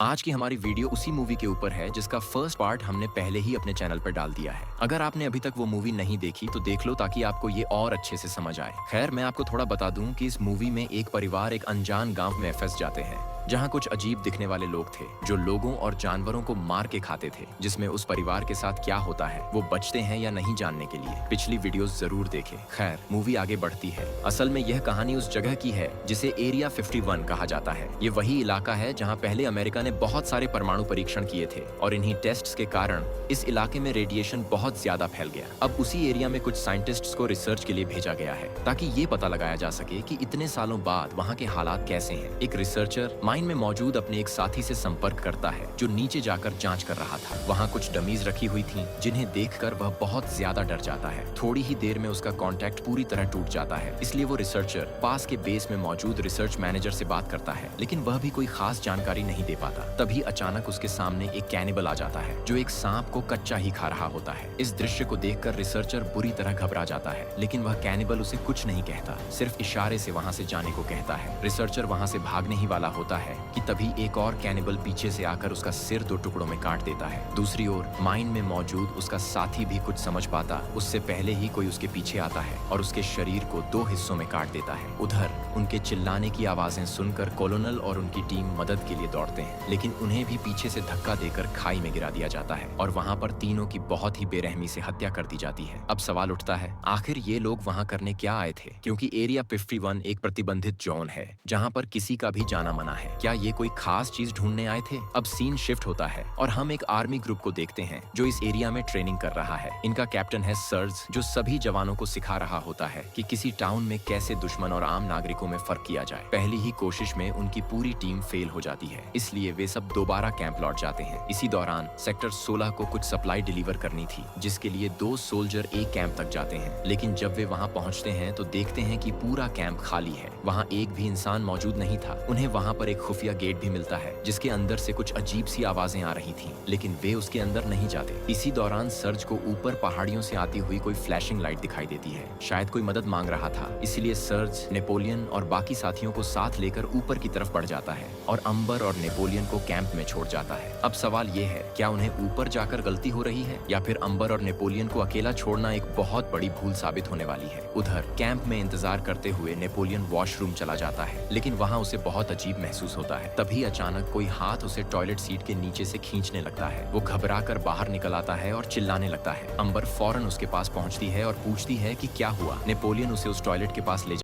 आज की हमारी वीडियो उसी मूवी के ऊपर है जिसका फर्स्ट पार्ट हमने पहले ही अपने चैनल पर डाल दिया है। अगर आपने अभी तक वो मूवी नहीं देखी तो देख लो ताकि आपको ये और अच्छे से समझ आए। खैर, मैं आपको थोड़ा बता दूं कि इस मूवी में एक परिवार एक अनजान गांव में फंस जाते हैं जहां कुछ अजीब दिखने वाले लोग थे जो लोगों और जानवरों को मार के खाते थे। जिसमें उस परिवार के साथ क्या होता है वो बचते हैं या नहीं जानने के लिए पिछली वीडियोस जरूर देखें। खैर, मूवी आगे बढ़ती है। असल में यह कहानी उस जगह की है जिसे एरिया 51 कहा जाता है। ये वही इलाका है जहाँ पहले अमेरिका ने बहुत सारे परमाणु परीक्षण किए थे और इन्हीं टेस्ट्स के कारण इस इलाके में रेडिएशन बहुत ज्यादा फैल गया। अब उसी एरिया में कुछ साइंटिस्ट्स को रिसर्च के लिए भेजा गया है ताकि ये पता लगाया जा सके कि इतने सालों बाद वहाँ के हालात कैसे हैं। एक रिसर्चर माइन में मौजूद अपने एक साथी से संपर्क करता है जो नीचे जाकर जांच कर रहा था। वहाँ कुछ डमीज रखी हुई थीं जिन्हें देखकर वह बहुत ज्यादा डर जाता है। थोड़ी ही देर में उसका कांटेक्ट पूरी तरह टूट जाता है। इसलिए वो रिसर्चर पास के बेस में मौजूद रिसर्च मैनेजर से बात करता है, लेकिन वह भी कोई खास जानकारी नहीं दे पाता। तभी अचानक उसके सामने एक कैनिबल आ जाता है जो एक सांप को कच्चा ही खा रहा होता है। इस दृश्य को देखकर रिसर्चर बुरी तरह घबरा जाता है, लेकिन वह कैनिबल उसे कुछ नहीं कहता, सिर्फ इशारे से वहाँ से जाने को कहता है। रिसर्चर वहाँ से भागने ही वाला होता है कि तभी एक और कैनिबल पीछे से आकर उसका सिर 2 टुकड़ों में काट देता है। दूसरी ओर माइन में मौजूद उसका साथी भी कुछ समझ पाता उससे पहले ही कोई उसके पीछे आता है और उसके शरीर को 2 हिस्सों में काट देता है। उधर उनके चिल्लाने की आवाजें सुनकर कॉलोनल और उनकी टीम मदद के लिए दौड़ते हैं, लेकिन उन्हें भी पीछे से धक्का देकर खाई में गिरा दिया जाता है और वहाँ पर तीनों की बहुत ही बेरहमी से हत्या कर दी जाती है। अब सवाल उठता है, आखिर ये लोग वहाँ करने क्या आए थे? क्योंकि एरिया 51 एक प्रतिबंधित जोन है जहाँ पर किसी का भी जाना मना है। क्या ये कोई खास चीज ढूंढने आए थे? अब सीन शिफ्ट होता है और हम एक आर्मी ग्रुप को देखते हैं जो इस एरिया में ट्रेनिंग कर रहा है। इनका कैप्टन है सर्ज, जो सभी जवानों को सिखा रहा होता है कि किसी टाउन में कैसे दुश्मन और आम नागरिकों में फर्क किया जाए। पहली ही कोशिश में उनकी पूरी टीम फेल हो जाती है, इसलिए वे सब दोबारा कैंप लौट जाते हैं। इसी दौरान सेक्टर 16 को कुछ सप्लाई डिलीवर करनी थी, जिसके लिए 2 सोल्जर एक कैंप तक जाते हैं। लेकिन जब वे वहाँ पहुँचते हैं तो देखते हैं कि पूरा कैंप खाली है, वहाँ एक भी इंसान मौजूद नहीं था। उन्हें वहाँ पर एक खुफिया गेट भी मिलता है जिसके अंदर से कुछ अजीब सी आवाजें आ रही थीं, लेकिन वे उसके अंदर नहीं जाते। इसी दौरान सर्ज को ऊपर पहाड़ियों से आती हुई कोई फ्लैशिंग लाइट दिखाई देती है। शायद कोई मदद मांग रहा था, इसलिए सर्ज नेपोलियन और बाकी साथियों को साथ लेकर ऊपर की तरफ बढ़ जाता है और अंबर और नेपोलियन को कैंप में छोड़ जाता है। अब सवाल ये है, क्या उन्हें ऊपर जाकर गलती हो रही है या फिर अंबर और नेपोलियन को अकेला छोड़ना एक बहुत बड़ी भूल साबित होने वाली है? उधर कैंप में इंतजार करते हुए नेपोलियन वॉशरूम चला जाता है, लेकिन वहाँ उसे बहुत अजीब महसूस होता है। तभी अचानक कोई हाथ उसे टॉयलेट सीट के नीचे से खींचने लगता है। वो घबराकर बाहर निकल आता है और चिल्लाने लगता है। अंबर फौरन उसके पास पहुंचती है और पूछती है कि क्या हुआ। नेपोलियन उसे उस टॉयलेट के पास ले